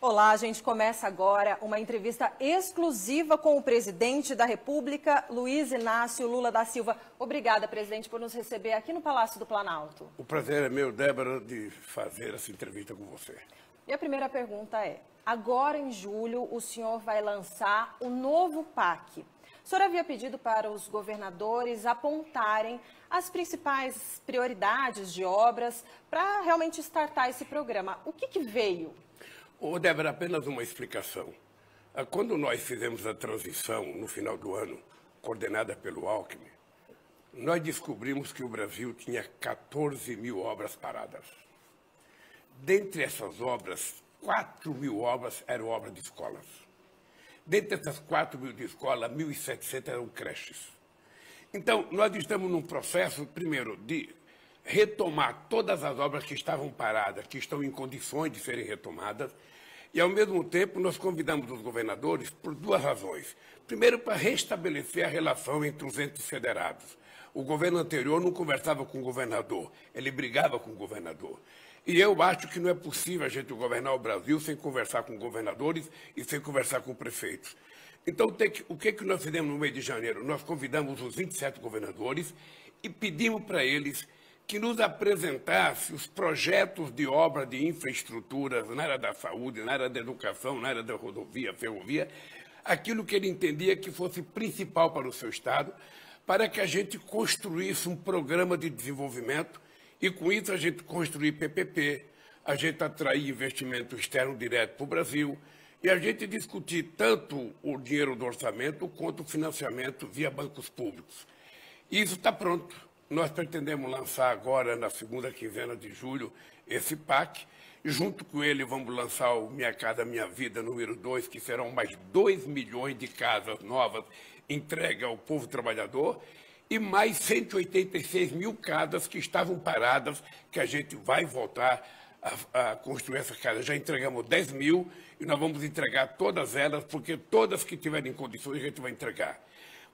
Olá, a gente começa agora uma entrevista exclusiva com o presidente da República, Luiz Inácio Lula da Silva. Obrigada, presidente, por nos receber aqui no Palácio do Planalto. O prazer é meu, Débora, de fazer essa entrevista com você. E a primeira pergunta é, agora em julho o senhor vai lançar o novo PAC. O senhor havia pedido para os governadores apontarem as principais prioridades de obras para realmente startar esse programa. O que veio? Ô, Débora, apenas uma explicação. Quando nós fizemos a transição no final do ano, coordenada pelo Alckmin, nós descobrimos que o Brasil tinha 14 mil obras paradas. Dentre essas obras, 4 mil obras eram obras de escolas. Dentre essas 4 mil de escola, 1.700 eram creches. Então, nós estamos num processo, primeiro, de retomar todas as obras que estavam paradas, que estão em condições de serem retomadas, e, ao mesmo tempo, nós convidamos os governadores por duas razões. Primeiro, para restabelecer a relação entre os entes federados. O governo anterior não conversava com o governador, ele brigava com o governador. E eu acho que não é possível a gente governar o Brasil sem conversar com governadores e sem conversar com prefeitos. Então, o que nós fizemos no mês de janeiro? Nós convidamos os 27 governadores e pedimos para eles que nos apresentassem os projetos de obra de infraestrutura na área da saúde, na área da educação, na área da rodovia, ferrovia, aquilo que ele entendia que fosse principal para o seu Estado, para que a gente construísse um programa de desenvolvimento e, com isso, a gente construir PPP, a gente atrair investimento externo direto para o Brasil e a gente discutir tanto o dinheiro do orçamento quanto o financiamento via bancos públicos. Isso está pronto. Nós pretendemos lançar agora, na segunda quinzena de julho, esse PAC. Junto com ele, vamos lançar o Minha Casa Minha Vida número 2, que serão mais 2 milhões de casas novas entregue ao povo trabalhador e mais 186 mil casas que estavam paradas, que a gente vai voltar a construir essa casa. Já entregamos 10 mil e nós vamos entregar todas elas, porque todas que tiverem condições a gente vai entregar.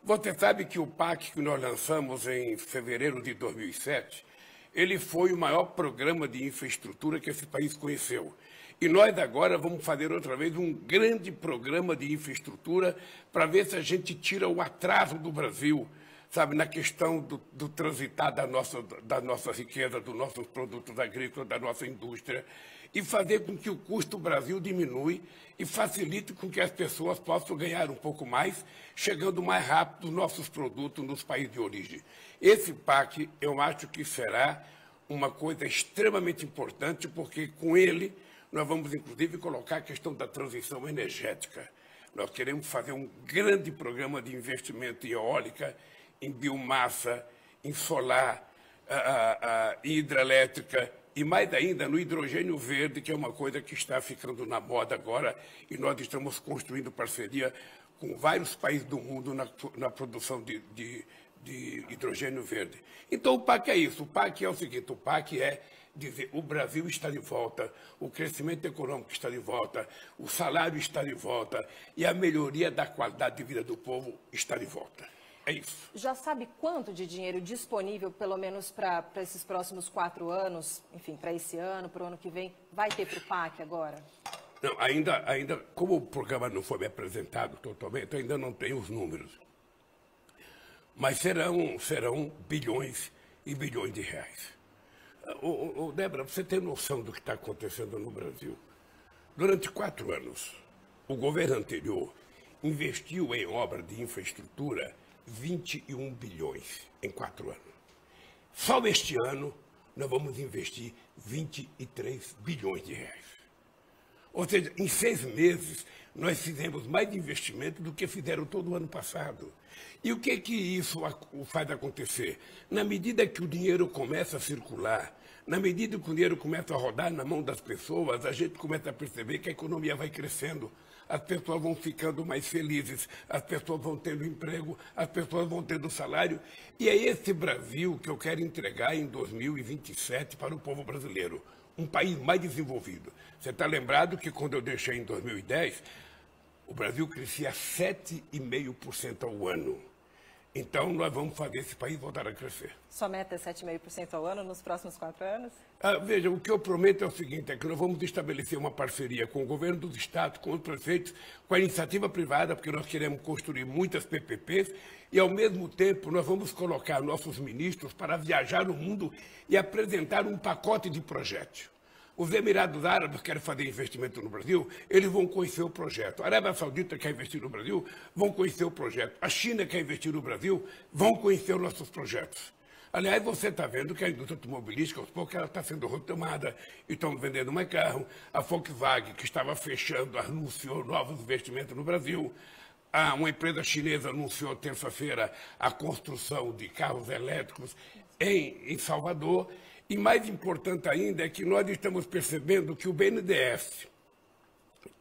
Você sabe que o PAC que nós lançamos em fevereiro de 2007, ele foi o maior programa de infraestrutura que esse país conheceu. E nós agora vamos fazer outra vez um grande programa de infraestrutura para ver se a gente tira o atraso do Brasil, sabe, na questão do transitar da nossa riqueza, dos nossos produtos agrícolas, da nossa indústria, e fazer com que o custo do Brasil diminui e facilite com que as pessoas possam ganhar um pouco mais, chegando mais rápido os nossos produtos nos países de origem. Esse PAC, eu acho que será uma coisa extremamente importante, porque com ele nós vamos, inclusive, colocar a questão da transição energética. Nós queremos fazer um grande programa de investimento em eólica, em biomassa, em solar, em hidrelétrica e, mais ainda, no hidrogênio verde, que é uma coisa que está ficando na moda agora, e nós estamos construindo parceria com vários países do mundo na produção de hidrogênio verde. Então, o PAC é isso. O PAC é o seguinte, o PAC é dizer, o Brasil está de volta, o crescimento econômico está de volta, o salário está de volta e a melhoria da qualidade de vida do povo está de volta. É isso. Já sabe quanto de dinheiro disponível, pelo menos para esses próximos 4 anos, enfim, para esse ano, para o ano que vem, vai ter para o PAC agora? Não, ainda, como o programa não foi me apresentado totalmente, eu ainda não tenho os números. Mas serão bilhões e bilhões de reais. Débora, você tem noção do que está acontecendo no Brasil? Durante 4 anos, o governo anterior investiu em obra de infraestrutura 21 bilhões em 4 anos. Só este ano, nós vamos investir 23 bilhões de reais. Ou seja, em 6 meses, nós fizemos mais investimento do que fizeram todo o ano passado. E o que isso faz acontecer? Na medida que o dinheiro começa a circular, na medida que o dinheiro começa a rodar na mão das pessoas, a gente começa a perceber que a economia vai crescendo, as pessoas vão ficando mais felizes, as pessoas vão tendo emprego, as pessoas vão tendo salário. E é esse Brasil que eu quero entregar em 2027 para o povo brasileiro. Um país mais desenvolvido. Você está lembrado que quando eu deixei em 2010, o Brasil crescia 7,5% ao ano. Então, nós vamos fazer esse país voltar a crescer. Sua meta é 7,5% ao ano nos próximos 4 anos? Veja, o que eu prometo é o seguinte, é que nós vamos estabelecer uma parceria com o governo dos estados, com os prefeitos, com a iniciativa privada, porque nós queremos construir muitas PPPs, e, ao mesmo tempo, nós vamos colocar nossos ministros para viajar no mundo e apresentar um pacote de projetos. Os Emirados Árabes querem fazer investimento no Brasil, eles vão conhecer o projeto. A Arábia Saudita quer investir no Brasil, vão conhecer o projeto. A China quer investir no Brasil, vão conhecer os nossos projetos. Aliás, você está vendo que a indústria automobilística, aos poucos, ela está sendo retomada e estão vendendo mais carro. A Volkswagen, que estava fechando, anunciou novos investimentos no Brasil. Uma empresa chinesa anunciou terça-feira a construção de carros elétricos em Salvador. E mais importante ainda é que nós estamos percebendo que o BNDES,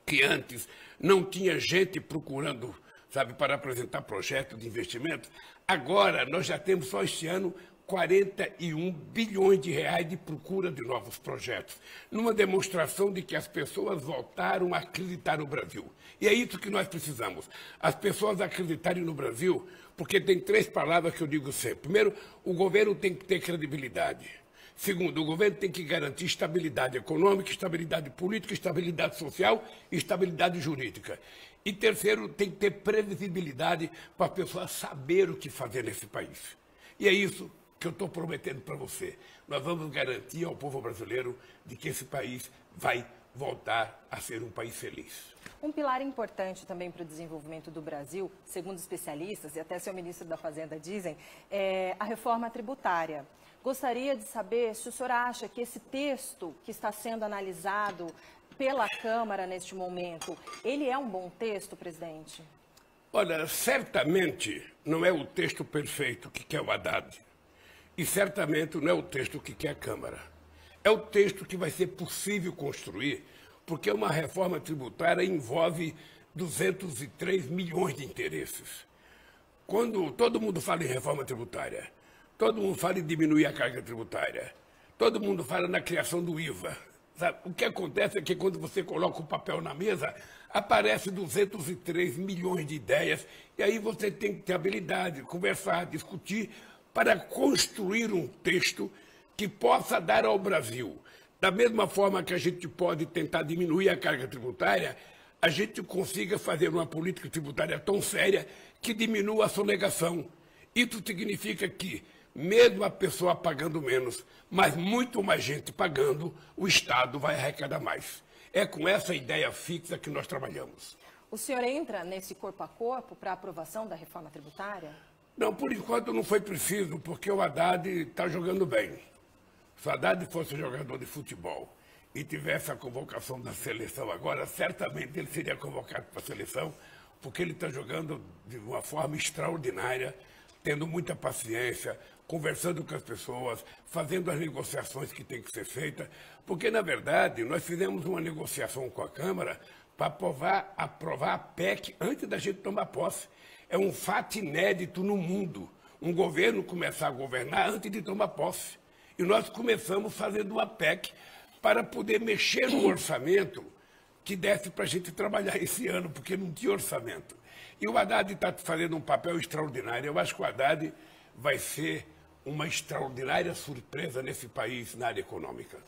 que antes não tinha gente procurando, sabe, para apresentar projetos de investimento, agora nós já temos só este ano 41 bilhões de reais de procura de novos projetos, numa demonstração de que as pessoas voltaram a acreditar no Brasil. E é isso que nós precisamos, as pessoas acreditarem no Brasil, porque tem 3 palavras que eu digo sempre. Primeiro, o governo tem que ter credibilidade. Segundo, o governo tem que garantir estabilidade econômica, estabilidade política, estabilidade social e estabilidade jurídica. E terceiro, tem que ter previsibilidade para as pessoas saberem o que fazer nesse país. E é isso que eu estou prometendo para você. Nós vamos garantir ao povo brasileiro de que esse país vai voltar a ser um país feliz. Um pilar importante também para o desenvolvimento do Brasil, segundo especialistas, e até seu ministro da Fazenda dizem, é a reforma tributária. Gostaria de saber se o senhor acha que esse texto que está sendo analisado pela Câmara neste momento, ele é um bom texto, presidente? Olha, certamente não é o texto perfeito que quer o Haddad. E certamente não é o texto que quer a Câmara. É o texto que vai ser possível construir, porque uma reforma tributária envolve 203 milhões de interesses. Quando todo mundo fala em reforma tributária, todo mundo fala em diminuir a carga tributária. Todo mundo fala na criação do IVA. Sabe? O que acontece é que quando você coloca o papel na mesa, aparece 203 milhões de ideias, e aí você tem que ter habilidade, conversar, discutir, para construir um texto que possa dar ao Brasil, da mesma forma que a gente pode tentar diminuir a carga tributária, a gente consiga fazer uma política tributária tão séria que diminua a sonegação. Isso significa que, mesmo a pessoa pagando menos, mas muito mais gente pagando, o Estado vai arrecadar mais. É com essa ideia fixa que nós trabalhamos. O senhor entra nesse corpo a corpo para a aprovação da reforma tributária? Não, por enquanto não foi preciso, porque o Haddad está jogando bem. Se o Haddad fosse jogador de futebol e tivesse a convocação da seleção agora, certamente ele seria convocado para a seleção, porque ele está jogando de uma forma extraordinária, tendo muita paciência, conversando com as pessoas, fazendo as negociações que têm que ser feitas, porque, na verdade, nós fizemos uma negociação com a Câmara para aprovar a PEC antes da gente tomar posse. É um fato inédito no mundo, um governo começar a governar antes de tomar posse. E nós começamos fazendo uma PEC para poder mexer no orçamento que desse para a gente trabalhar esse ano, porque não tinha orçamento. E o Haddad está fazendo um papel extraordinário. Eu acho que o Haddad vai ser uma extraordinária surpresa nesse país na área econômica.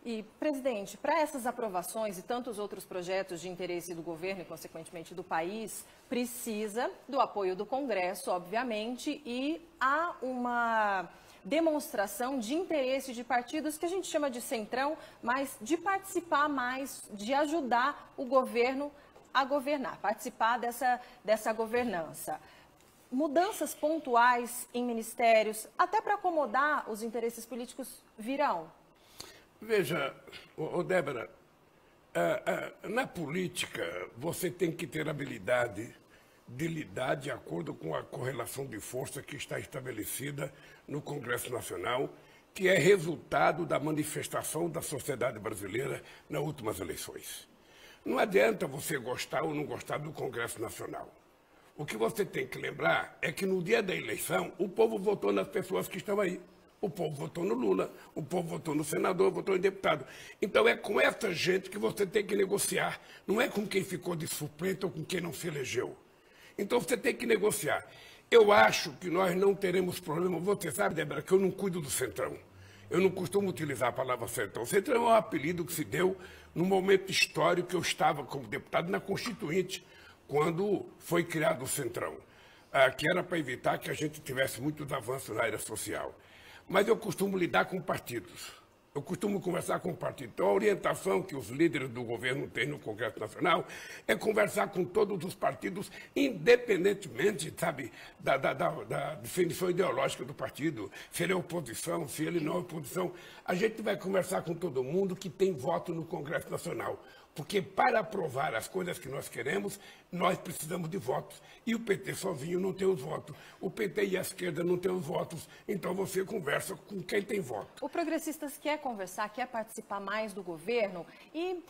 E, presidente, para essas aprovações e tantos outros projetos de interesse do governo e, consequentemente, do país, precisa do apoio do Congresso, obviamente, e há uma demonstração de interesse de partidos que a gente chama de centrão, mas de participar mais, de ajudar o governo a governar, participar dessa governança. Mudanças pontuais em ministérios, até para acomodar os interesses políticos, virão? Veja, Débora, na política você tem que ter habilidade de lidar de acordo com a correlação de força que está estabelecida no Congresso Nacional, que é resultado da manifestação da sociedade brasileira nas últimas eleições. Não adianta você gostar ou não gostar do Congresso Nacional. O que você tem que lembrar é que no dia da eleição o povo votou nas pessoas que estão aí. O povo votou no Lula, o povo votou no senador, votou em deputado. Então é com essa gente que você tem que negociar. Não é com quem ficou de suplente ou com quem não se elegeu. Então você tem que negociar. Eu acho que nós não teremos problema. Você sabe, Débora, que eu não cuido do Centrão. Eu não costumo utilizar a palavra Centrão. Centrão é um apelido que se deu no momento histórico que eu estava como deputado na Constituinte, quando foi criado o Centrão, que era para evitar que a gente tivesse muitos avanços na área social. Mas eu costumo lidar com partidos. Eu costumo conversar com o partido. Então, a orientação que os líderes do governo têm no Congresso Nacional é conversar com todos os partidos, independentemente, sabe, da definição ideológica do partido, se ele é oposição, se ele não é oposição. A gente vai conversar com todo mundo que tem voto no Congresso Nacional. Porque para aprovar as coisas que nós queremos, nós precisamos de votos. E o PT sozinho não tem os votos. O PT e a esquerda não têm os votos. Então você conversa com quem tem voto. O Progressistas quer conversar, quer participar mais do governo e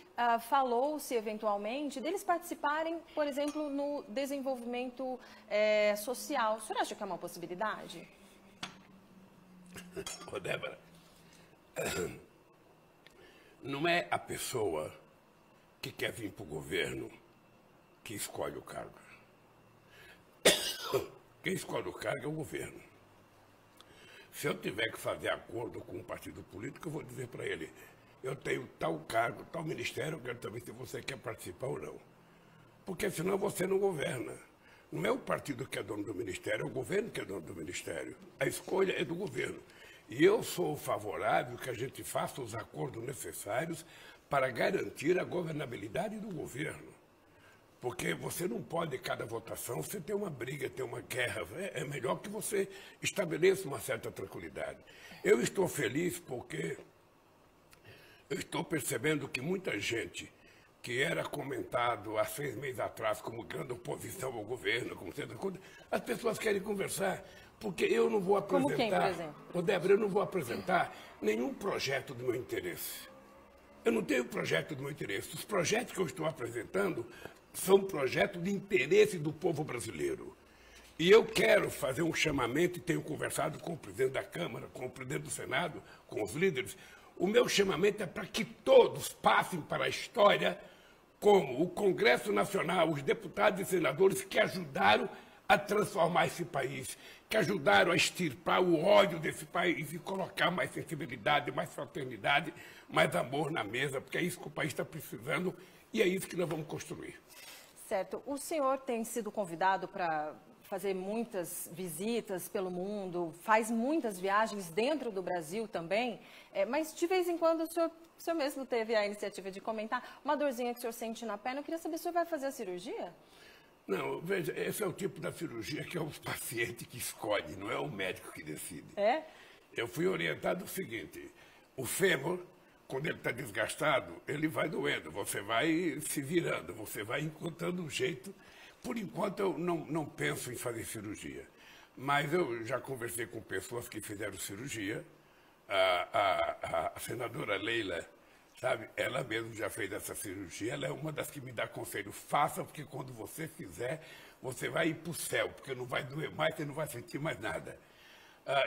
falou-se eventualmente deles participarem, por exemplo, no desenvolvimento social. O senhor acha que é uma possibilidade? Ô, Débora, não é a pessoa que quer vir para o governo que escolhe o cargo. Quem escolhe o cargo é o governo. Se eu tiver que fazer acordo com um partido político, eu vou dizer para ele, eu tenho tal cargo, tal ministério, eu quero saber se você quer participar ou não. Porque senão você não governa. Não é o partido que é dono do ministério, é o governo que é dono do ministério. A escolha é do governo. E eu sou favorável que a gente faça os acordos necessários para garantir a governabilidade do governo. Porque você não pode, cada votação, você ter uma briga, ter uma guerra. É melhor que você estabeleça uma certa tranquilidade. Eu estou feliz porque eu estou percebendo que muita gente que era comentado há 6 meses atrás como grande oposição ao governo, como sendo coisa, as pessoas querem conversar, porque eu não vou apresentar... Como quem, por exemplo? Ô, Débora, eu não vou apresentar nenhum projeto do meu interesse. Eu não tenho projeto do meu interesse. Os projetos que eu estou apresentando são projetos de interesse do povo brasileiro. E eu quero fazer um chamamento, e tenho conversado com o presidente da Câmara, com o presidente do Senado, com os líderes. O meu chamamento é para que todos passem para a história como o Congresso Nacional, os deputados e senadores que ajudaram a transformar esse país, que ajudaram a extirpar o ódio desse país e colocar mais sensibilidade, mais fraternidade, mais amor na mesa, porque é isso que o país está precisando e é isso que nós vamos construir. Certo. O senhor tem sido convidado para fazer muitas visitas pelo mundo, faz muitas viagens dentro do Brasil também, mas de vez em quando o senhor mesmo teve a iniciativa de comentar uma dorzinha que o senhor sente na perna. Eu queria saber se o senhor vai fazer a cirurgia? Não, veja, esse é o tipo da cirurgia que é o paciente que escolhe, não é o médico que decide. É? Eu fui orientado o seguinte, o fêmur, quando ele está desgastado, ele vai doendo, você vai se virando, você vai encontrando um jeito. Por enquanto, eu não penso em fazer cirurgia, mas eu já conversei com pessoas que fizeram cirurgia. A senadora Leila, sabe, ela mesma já fez essa cirurgia, ela é uma das que me dá conselho. Faça, porque quando você fizer, você vai ir para o céu, porque não vai doer mais, você não vai sentir mais nada.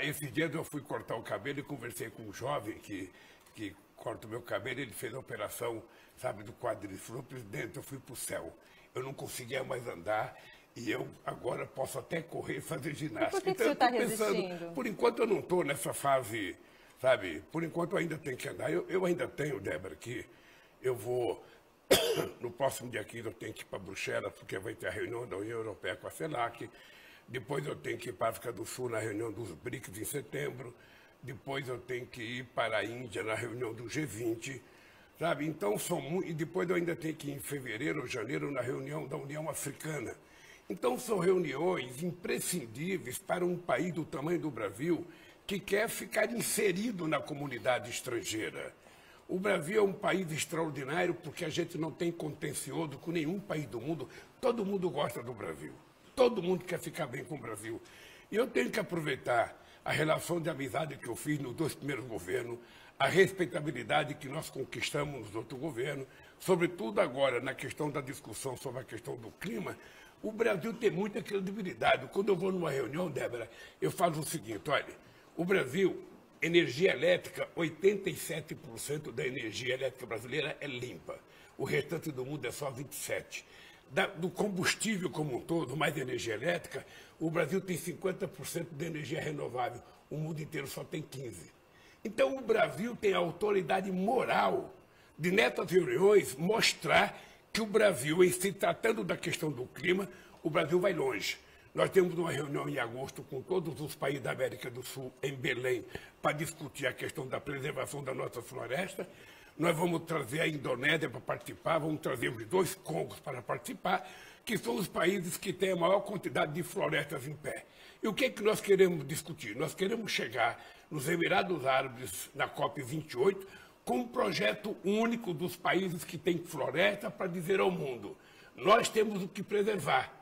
Esses dias eu fui cortar o cabelo e conversei com um jovem que corta o meu cabelo, ele fez a operação, sabe, do quadril. Falou, presidente, eu fui para o céu. Eu não conseguia mais andar e eu agora posso até correr e fazer ginástica. E por que você está resistindo? Por enquanto eu não estou nessa fase, sabe, por enquanto eu ainda tenho que andar. Eu ainda tenho, Débora, que eu vou, no próximo dia 15 eu tenho que ir para Bruxelas, porque vai ter a reunião da União Europeia com a CELAC. Depois eu tenho que ir para a África do Sul na reunião dos BRICS em setembro. Depois eu tenho que ir para a Índia na reunião do G20. Sabe? Então, e depois eu ainda tenho que ir em fevereiro ou janeiro na reunião da União Africana. Então, são reuniões imprescindíveis para um país do tamanho do Brasil que quer ficar inserido na comunidade estrangeira. O Brasil é um país extraordinário porque a gente não tem contencioso com nenhum país do mundo. Todo mundo gosta do Brasil. Todo mundo quer ficar bem com o Brasil. E eu tenho que aproveitar a relação de amizade que eu fiz nos 2 primeiros governos, a respeitabilidade que nós conquistamos nos outros governos, sobretudo agora na questão da discussão sobre a questão do clima. O Brasil tem muita credibilidade. Quando eu vou numa reunião, Débora, eu falo o seguinte, olha, o Brasil, energia elétrica, 87% da energia elétrica brasileira é limpa. O restante do mundo é só 27%. do combustível como um todo, mais energia elétrica, o Brasil tem 50% de energia renovável, o mundo inteiro só tem 15%. Então, o Brasil tem a autoridade moral de, nessas reuniões, mostrar que o Brasil, em se tratando da questão do clima, o Brasil vai longe. Nós temos uma reunião em agosto com todos os países da América do Sul, em Belém, para discutir a questão da preservação da nossa floresta. Nós vamos trazer a Indonésia para participar, vamos trazer os 2 Congos para participar, que são os países que têm a maior quantidade de florestas em pé. E o que é que nós queremos discutir? Nós queremos chegar nos Emirados Árabes, na COP28, com um projeto único dos países que têm floresta para dizer ao mundo, nós temos o que preservar.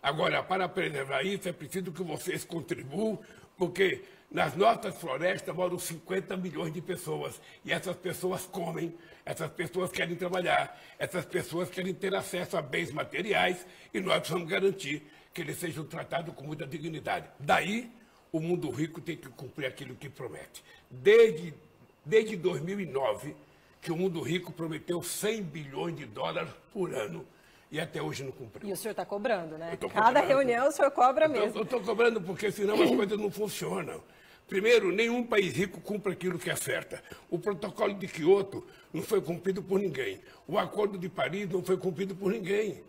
Agora, para preservar isso, é preciso que vocês contribuam, porque nas nossas florestas moram 50 milhões de pessoas. E essas pessoas comem, essas pessoas querem trabalhar, essas pessoas querem ter acesso a bens materiais e nós precisamos garantir que eles sejam tratados com muita dignidade. Daí, o mundo rico tem que cumprir aquilo que promete. Desde 2009, que o mundo rico prometeu 100 bilhões de dólares por ano. E até hoje não cumpriu. E o senhor está cobrando, né? Cada reunião o senhor cobra mesmo. Eu estou cobrando porque senão as coisas não funcionam. Primeiro, nenhum país rico cumpre aquilo que acerta. O protocolo de Quioto não foi cumprido por ninguém. O Acordo de Paris não foi cumprido por ninguém.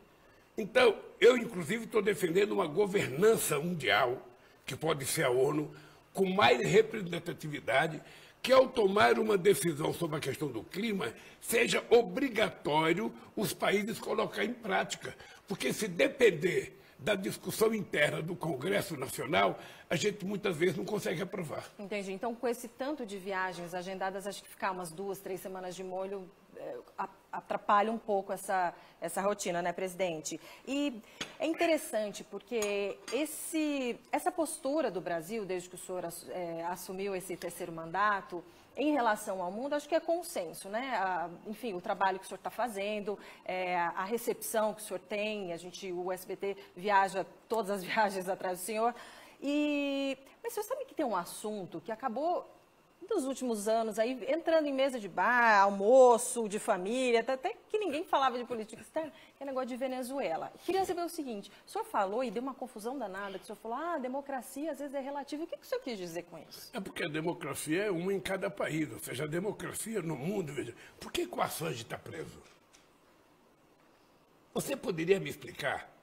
Então, eu, inclusive, estou defendendo uma governança mundial, que pode ser a ONU, com mais representatividade, que ao tomar uma decisão sobre a questão do clima, seja obrigatório os países colocar em prática. Porque se depender da discussão interna do Congresso Nacional, a gente muitas vezes não consegue aprovar. Entendi. Então, com esse tanto de viagens agendadas, acho que ficar umas 2, 3 semanas de molho atrapalha um pouco essa rotina, né, presidente? E é interessante porque essa postura do Brasil, desde que o senhor assumiu esse 3º mandato, em relação ao mundo, acho que é consenso, né? Enfim, o trabalho que o senhor está fazendo, a recepção que o senhor tem, o SBT viaja, todas as viagens atrás do senhor. Mas o senhor sabe que tem um assunto que acabou, nos últimos anos, aí, entrando em mesa de bar, almoço, de família, até que ninguém falava de política externa, que é negócio de Venezuela. Queria saber o seguinte, o senhor falou e deu uma confusão danada, que o senhor falou, a democracia às vezes é relativa. O que o senhor quis dizer com isso? É porque a democracia é uma em cada país, ou seja, a democracia no mundo, veja, por que o Assange está preso? Você poderia me explicar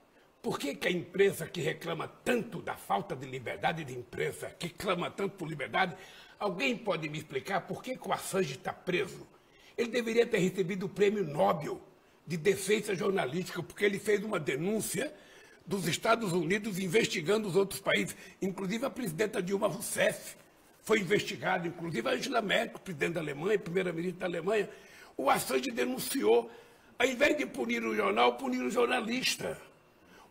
por que a imprensa que reclama tanto da falta de liberdade de imprensa, que clama tanto por liberdade, alguém pode me explicar por que o Assange está preso? Ele deveria ter recebido o Prêmio Nobel de Defesa Jornalística, porque ele fez uma denúncia dos Estados Unidos investigando os outros países. Inclusive a presidenta Dilma Rousseff foi investigada, inclusive a Angela Merkel, presidente da Alemanha, primeira-ministra da Alemanha. O Assange denunciou, ao invés de punir o jornal, punir o jornalista.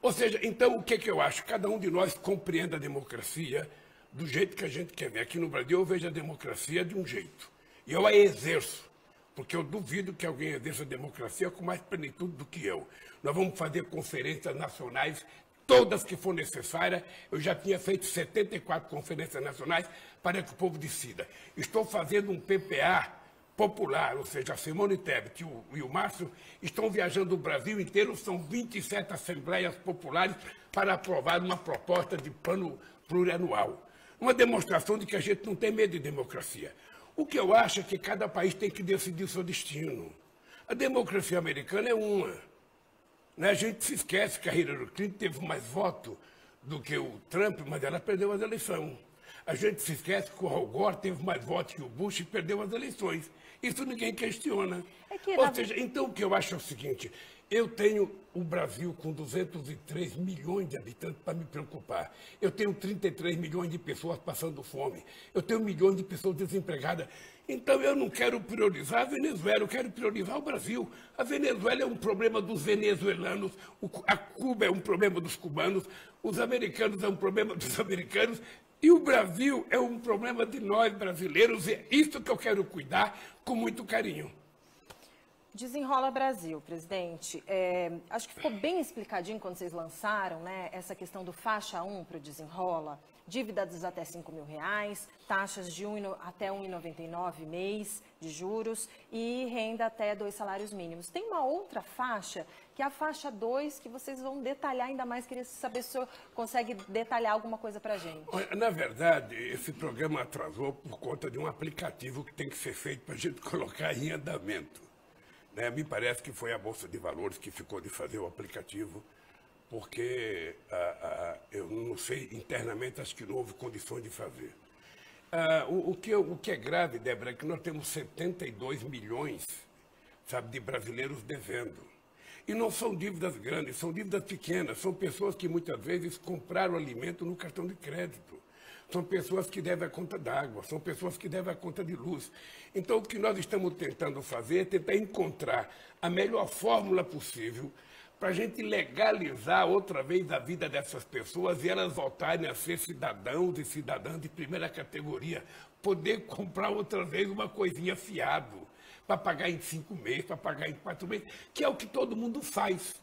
Ou seja, então o que eu acho? Cada um de nós compreende a democracia do jeito que a gente quer ver. Aqui no Brasil eu vejo a democracia de um jeito. E eu a exerço, porque eu duvido que alguém exerça a democracia com mais plenitude do que eu. Nós vamos fazer conferências nacionais, todas que for necessárias. Eu já tinha feito 74 conferências nacionais para que o povo decida. Estou fazendo um PPA popular, ou seja, a Simone Tebet e o Márcio estão viajando o Brasil inteiro, são 27 assembleias populares para aprovar uma proposta de plano plurianual. Uma demonstração de que a gente não tem medo de democracia. O que eu acho é que cada país tem que decidir o seu destino. A democracia americana é uma. Né? A gente se esquece que a Hillary Clinton teve mais voto do que o Trump, mas ela perdeu as eleições. A gente se esquece que o Al Gore teve mais votos que o Bush e perdeu as eleições. Isso ninguém questiona. Ou seja, então o que eu acho é o seguinte, eu tenho o Brasil com 203 milhões de habitantes para me preocupar. Eu tenho 33 milhões de pessoas passando fome. Eu tenho milhões de pessoas desempregadas. Então eu não quero priorizar a Venezuela, eu quero priorizar o Brasil. A Venezuela é um problema dos venezuelanos, a Cuba é um problema dos cubanos, os americanos é um problema dos americanos. E o Brasil é um problema de nós brasileiros, e é isso que eu quero cuidar com muito carinho. Desenrola Brasil, presidente. Acho que ficou bem explicadinho quando vocês lançaram, né, essa questão do faixa 1 para o Desenrola. Dívidas até R$5.000, taxas de até R$1,99 mês de juros e renda até 2 salários mínimos. Tem uma outra faixa, que é a faixa 2, que vocês vão detalhar ainda mais. Queria saber se o senhor consegue detalhar alguma coisa para a gente. Na verdade, esse programa atrasou por conta de um aplicativo que tem que ser feito para a gente colocar em andamento. Me parece que foi a Bolsa de Valores que ficou de fazer o aplicativo, porque eu não sei, internamente acho que não houve condições de fazer. O que é grave, Débora, é que nós temos 72 milhões, de brasileiros devendo. E não são dívidas grandes, são dívidas pequenas, são pessoas que muitas vezes compraram alimento no cartão de crédito. São pessoas que devem a conta d'água, são pessoas que devem a conta de luz. Então, o que nós estamos tentando fazer é tentar encontrar a melhor fórmula possível para a gente legalizar outra vez a vida dessas pessoas e elas voltarem a ser cidadãos e cidadãs de primeira categoria, poder comprar outra vez uma coisinha fiado, para pagar em 5 meses, para pagar em 4 meses, que é o que todo mundo faz.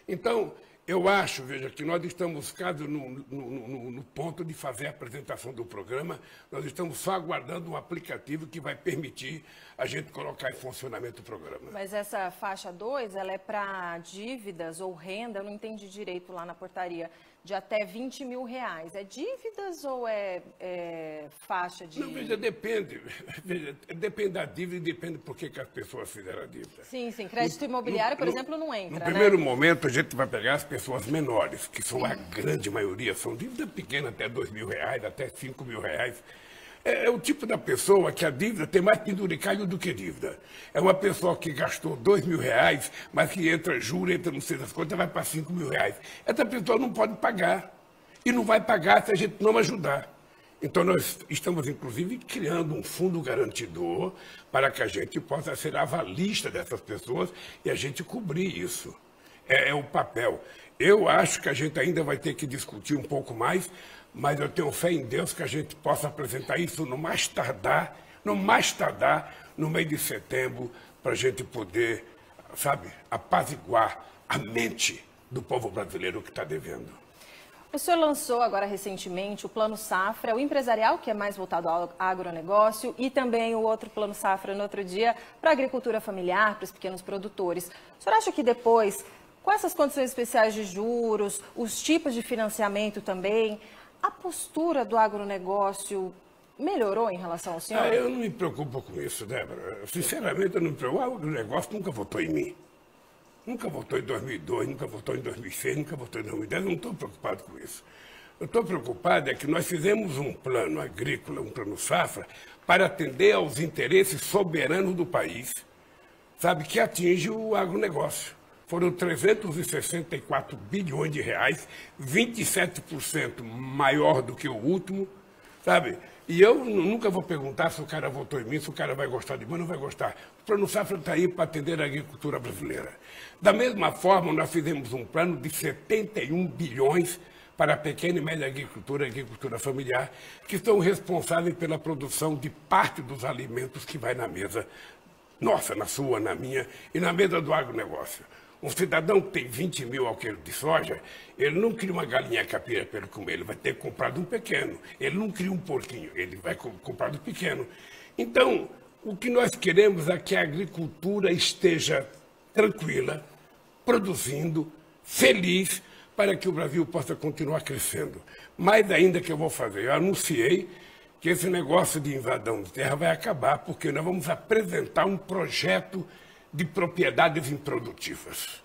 Então, eu acho, veja, que nós estamos quase no ponto de fazer a apresentação do programa, nós estamos só aguardando um aplicativo que vai permitir a gente colocar em funcionamento o programa. Mas essa faixa 2, ela é para dívidas ou renda, eu não entendi direito lá na portaria, de até R$20.000. É dívidas ou é faixa de... Não, veja, depende. Veja, depende da dívida e depende por que as pessoas fizeram a dívida. Sim, sim. Crédito imobiliário, por exemplo, não entra, No primeiro momento, a gente vai pegar as pessoas menores, que são a grande maioria, são dívidas pequenas, até R$2.000, até R$5.000. É o tipo da pessoa que a dívida tem mais penduricalho do que dívida. É uma pessoa que gastou R$2.000, mas que entra juros, entra não sei das contas, vai para R$5.000. Essa pessoa não pode pagar. E não vai pagar se a gente não ajudar. Então, nós estamos, inclusive, criando um fundo garantidor para que a gente possa ser avalista dessas pessoas e a gente cobrir isso. É o papel. Eu acho que a gente ainda vai ter que discutir um pouco mais, mas eu tenho fé em Deus que a gente possa apresentar isso no mais tardar, no mês de setembro, para a gente poder, apaziguar a mente do povo brasileiro que está devendo. O senhor lançou agora recentemente o Plano Safra, o empresarial, que é mais voltado ao agronegócio, e também o outro Plano Safra no outro dia para a agricultura familiar, para os pequenos produtores. O senhor acha que depois, com essas condições especiais de juros, os tipos de financiamento também, a postura do agronegócio melhorou em relação ao senhor? Eu não me preocupo com isso, Débora. Sinceramente, eu não me preocupo. O agronegócio nunca votou em mim. Nunca votou em 2002, nunca votou em 2006, nunca votou em 2010. Eu não estou preocupado com isso. Eu estou preocupado é que nós fizemos um plano agrícola, um plano safra, para atender aos interesses soberanos do país, que atinge o agronegócio. Foram 364 bilhões de reais, 27% maior do que o último, E eu nunca vou perguntar se o cara votou em mim, se o cara vai gostar de mim ou não vai gostar. O Plano Safra está aí para atender a agricultura brasileira. Da mesma forma, nós fizemos um plano de 71 bilhões para a pequena e média agricultura e agricultura familiar, que são responsáveis pela produção de parte dos alimentos que vai na mesa nossa, na sua, na minha e na mesa do agronegócio. Um cidadão que tem 20 mil alqueires de soja, ele não cria uma galinha caipira para ele comer, ele vai ter comprado um pequeno. Ele não cria um porquinho, ele vai comprar do pequeno. Então, o que nós queremos é que a agricultura esteja tranquila, produzindo, feliz, para que o Brasil possa continuar crescendo. Mais ainda que eu vou fazer, eu anunciei que esse negócio de invasão de terra vai acabar, porque nós vamos apresentar um projeto de propriedades improdutivas.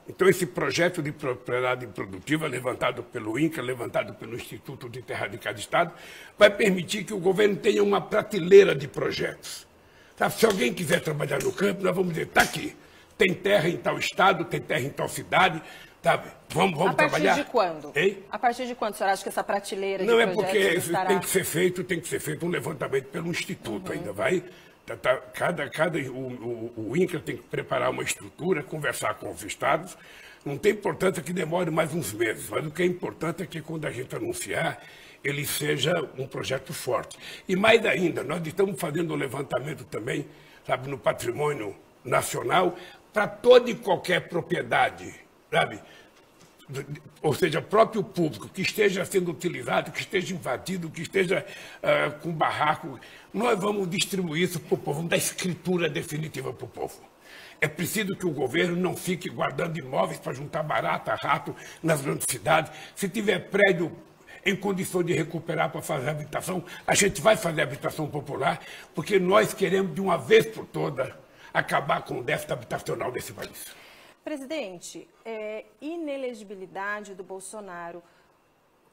Então, esse projeto de propriedade improdutiva, levantado pelo INCRA, levantado pelo Instituto de Terra de cada Estado, vai permitir que o governo tenha uma prateleira de projetos. Se alguém quiser trabalhar no campo, nós vamos dizer, está aqui, tem terra em tal estado, tem terra em tal cidade, vamos trabalhar. A partir de quando? Hein? A partir de quando o senhor acha que essa prateleira de projetos... Não, é porque tem que ser feito um levantamento pelo Instituto, ainda vai... O INCRA tem que preparar uma estrutura, conversar com os estados. Não tem importância que demore mais uns meses, mas o que é importante é que quando a gente anunciar, ele seja um projeto forte. E mais ainda, nós estamos fazendo um levantamento também, no patrimônio nacional para toda e qualquer propriedade, sabe? Ou seja, próprio público, que esteja sendo utilizado, que esteja invadido, que esteja com barraco, nós vamos distribuir isso para o povo, vamos dar escritura definitiva para o povo. É preciso que o governo não fique guardando imóveis para juntar barata, rato nas grandes cidades. Se tiver prédio em condições de recuperar para fazer habitação, a gente vai fazer habitação popular, porque nós queremos, de uma vez por todas, acabar com o déficit habitacional desse país. Presidente, inelegibilidade do Bolsonaro,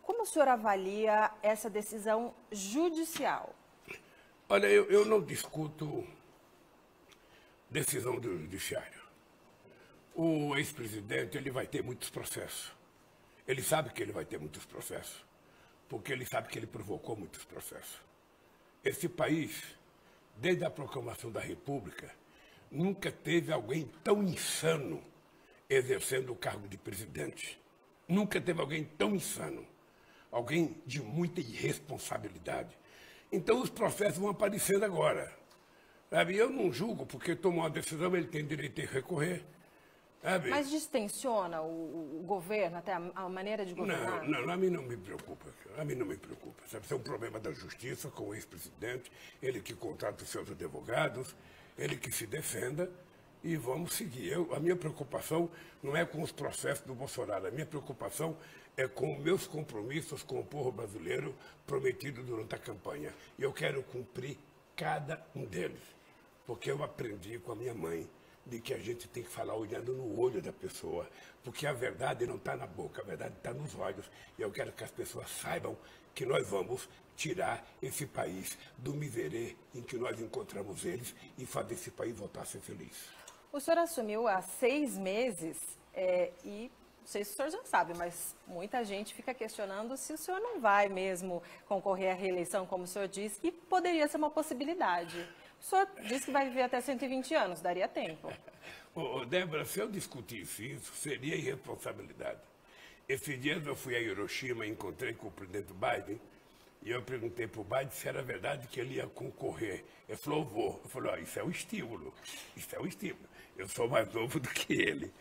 como o senhor avalia essa decisão judicial? Olha, eu não discuto decisão do judiciário. O ex-presidente, ele vai ter muitos processos. Ele sabe que ele vai ter muitos processos, porque ele sabe que ele provocou muitos processos. Esse país, desde a proclamação da República, nunca teve alguém tão insano exercendo o cargo de presidente. Nunca teve alguém tão insano, alguém de muita irresponsabilidade. Então, os processos vão aparecendo agora. Sabe? Eu não julgo, porque tomou uma decisão, ele tem direito de recorrer. Sabe? Mas distensiona o governo, até a maneira de governar? Não, a mim não me preocupa. A mim não me preocupa. Sabe? Isso é um problema da justiça com o ex-presidente, ele que contrata os seus advogados, ele que se defenda. E vamos seguir. A minha preocupação não é com os processos do Bolsonaro, a minha preocupação é com meus compromissos com o povo brasileiro prometido durante a campanha. E eu quero cumprir cada um deles, porque eu aprendi com a minha mãe de que a gente tem que falar olhando no olho da pessoa, porque a verdade não está na boca, a verdade está nos olhos. E eu quero que as pessoas saibam que nós vamos tirar esse país do miserê em que nós encontramos eles e fazer esse país voltar a ser feliz. O senhor assumiu há 6 meses e, não sei se o senhor já sabe, mas muita gente fica questionando se o senhor não vai mesmo concorrer à reeleição, como o senhor disse, e poderia ser uma possibilidade. O senhor disse que vai viver até 120 anos, daria tempo. Débora, se eu discutisse isso, seria irresponsabilidade. Esses dias eu fui a Hiroshima e encontrei com o presidente Biden, e eu perguntei para o Biden se era verdade que ele ia concorrer. Ele falou, vou. Eu falei, isso é um estímulo, isso é um estímulo. Eu sou mais novo do que ele.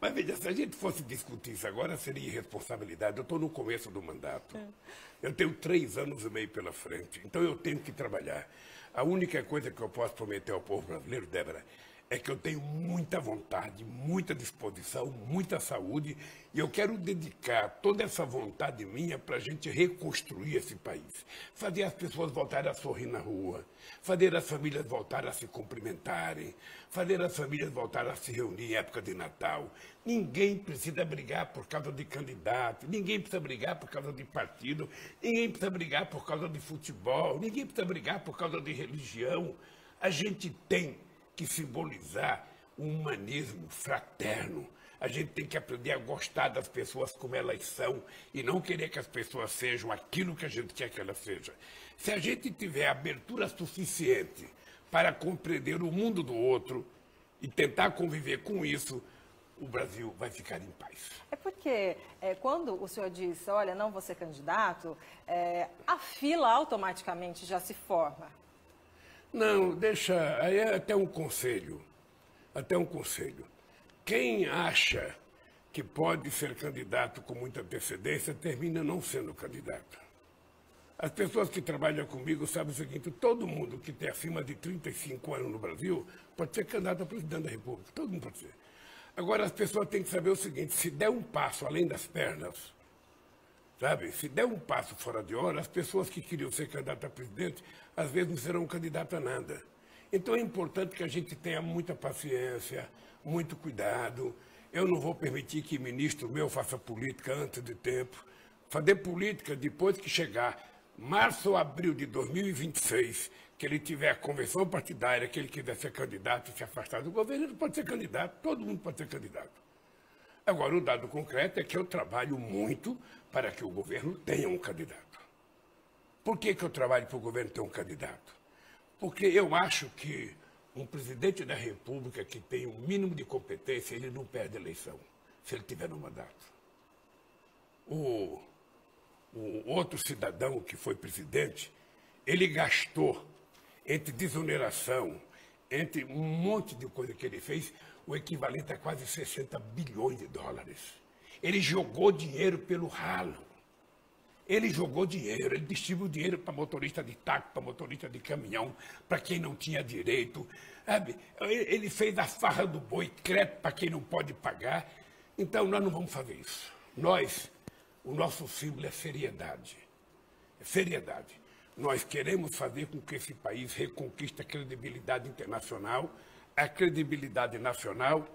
Mas veja, se a gente fosse discutir isso agora, seria irresponsabilidade. Eu estou no começo do mandato. Eu tenho 3 anos e meio pela frente, então eu tenho que trabalhar. A única coisa que eu posso prometer ao povo brasileiro, Débora, é que eu tenho muita vontade, muita disposição, muita saúde, e eu quero dedicar toda essa vontade minha para a gente reconstruir esse país. Fazer as pessoas voltarem a sorrir na rua, fazer as famílias voltarem a se cumprimentarem, fazer as famílias voltarem a se reunir em época de Natal. Ninguém precisa brigar por causa de candidato, ninguém precisa brigar por causa de partido, ninguém precisa brigar por causa de futebol, ninguém precisa brigar por causa de religião. A gente tem que simbolizar um humanismo fraterno. A gente tem que aprender a gostar das pessoas como elas são e não querer que as pessoas sejam aquilo que a gente quer que elas sejam. Se a gente tiver abertura suficiente para compreender o mundo do outro e tentar conviver com isso, o Brasil vai ficar em paz. É porque quando o senhor diz, olha, não vou ser candidato, a fila automaticamente já se forma. Não, deixa, aí é até um conselho, Quem acha que pode ser candidato com muita antecedência, termina não sendo candidato. As pessoas que trabalham comigo sabem o seguinte, todo mundo que tem acima de 35 anos no Brasil pode ser candidato a presidente da República, todo mundo pode ser. Agora, as pessoas têm que saber o seguinte, se der um passo além das pernas, sabe? Se der um passo fora de hora, as pessoas que queriam ser candidato a presidente, às vezes não serão candidato a nada. Então é importante que a gente tenha muita paciência, muito cuidado. Eu não vou permitir que ministro meu faça política antes de tempo. Fazer política depois que chegar março ou abril de 2026, que ele tiver a convenção partidária, que ele quiser ser candidato e se afastar do governo, ele pode ser candidato, todo mundo pode ser candidato. Agora, o dado concreto é que eu trabalho muito para que o governo tenha um candidato. Por que eu trabalho para o governo ter um candidato? Porque eu acho que um presidente da República que tem um mínimo de competência, ele não perde a eleição, se ele tiver no mandato. O outro cidadão que foi presidente, ele gastou entre desoneração, entre um monte de coisa que ele fez, o equivalente a quase 60 bilhões de dólares. Ele jogou dinheiro pelo ralo. Ele jogou dinheiro, ele distribuiu dinheiro para motorista de táxi, para motorista de caminhão, para quem não tinha direito. Sabe? Ele fez a farra do boi, crédito para quem não pode pagar. Então, nós não vamos fazer isso. O nosso símbolo é seriedade. É seriedade. Nós queremos fazer com que esse país reconquiste a credibilidade internacional, a credibilidade nacional.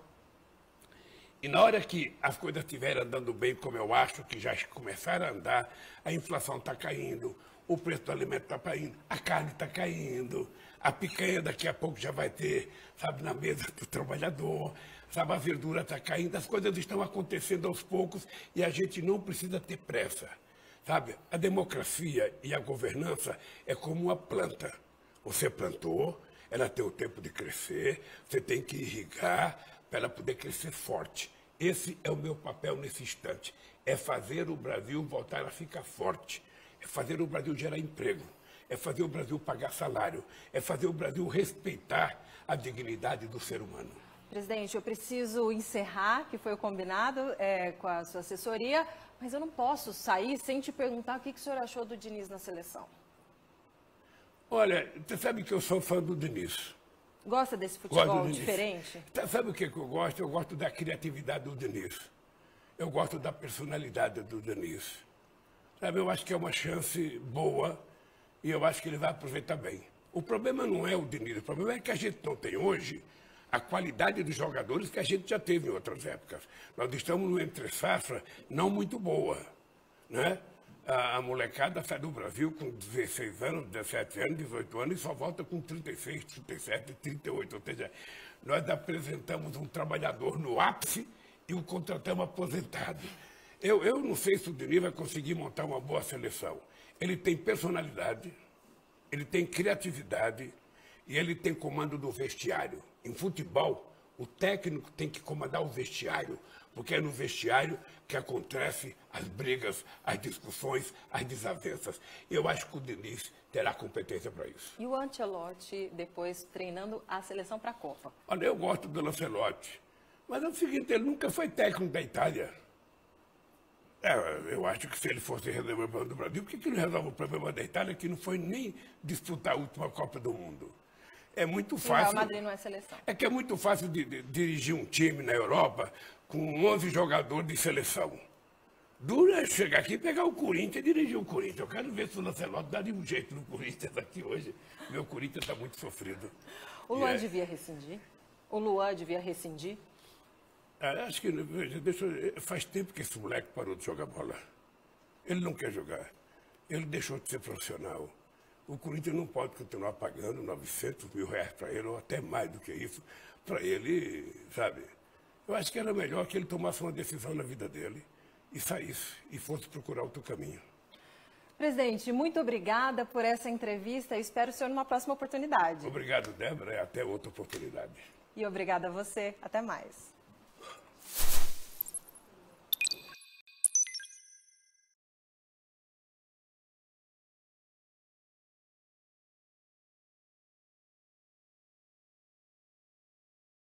E na hora que as coisas estiverem andando bem, como eu acho que já começaram a andar, a inflação está caindo, o preço do alimento está caindo, a carne está caindo, a picanha daqui a pouco já vai ter, sabe, na mesa do trabalhador, sabe, a verdura está caindo, as coisas estão acontecendo aos poucos e a gente não precisa ter pressa. Sabe, a democracia e a governança é como uma planta. Você plantou, ela tem o tempo de crescer, você tem que irrigar para ela poder crescer forte. Esse é o meu papel nesse instante. É fazer o Brasil voltar a ficar forte. É fazer o Brasil gerar emprego. É fazer o Brasil pagar salário. É fazer o Brasil respeitar a dignidade do ser humano. Presidente, eu preciso encerrar, que foi o combinado com a sua assessoria, mas eu não posso sair sem te perguntar o que o senhor achou do Diniz na seleção. Olha, você sabe que eu sou fã do Diniz. Gosta desse futebol diferente? Sabe o que eu gosto? Eu gosto da criatividade do Diniz. Eu gosto da personalidade do Diniz. Sabe, eu acho que é uma chance boa e eu acho que ele vai aproveitar bem. O problema não é o Diniz, o problema é que a gente não tem hoje a qualidade dos jogadores que a gente já teve em outras épocas. Nós estamos numa entre-safra não muito boa, né? A molecada sai do Brasil com 16 anos, 17 anos, 18 anos e só volta com 36, 37, 38. Ou seja, nós apresentamos um trabalhador no ápice e o contratamos aposentado. Eu não sei se o Diniz vai conseguir montar uma boa seleção. Ele tem personalidade, ele tem criatividade e ele tem comando do vestiário. Em futebol, o técnico tem que comandar o vestiário, porque é no vestiário que acontecem as brigas, as discussões, as desavenças. Eu acho que o Diniz terá competência para isso. E o Ancelotti depois treinando a seleção para a Copa? Olha, eu gosto do Ancelotti, mas é o seguinte, ele nunca foi técnico da Itália. Eu acho que se ele fosse resolver o problema do Brasil, por que ele não resolve o problema da Itália, que não foi nem disputar a última Copa do Mundo? É muito fácil. O Real Madrid não é seleção. É que é muito fácil de dirigir um time na Europa com 11 jogadores de seleção. Duro é chegar aqui e pegar o Corinthians e dirigir o Corinthians. Eu quero ver se o Lancelotti dá de um jeito no Corinthians aqui hoje. Meu Corinthians está muito sofrido. O Luan devia rescindir? O Luan devia rescindir? Acho que faz tempo que esse moleque parou de jogar bola. Ele não quer jogar. Ele deixou de ser profissional. O Corinthians não pode continuar pagando 900 mil reais para ele, ou até mais do que isso, para ele, sabe? Eu acho que era melhor que ele tomasse uma decisão na vida dele e saísse, e fosse procurar outro caminho. Presidente, muito obrigada por essa entrevista. Eu espero o senhor numa próxima oportunidade. Obrigado, Débora, e até outra oportunidade. E obrigada a você. Até mais.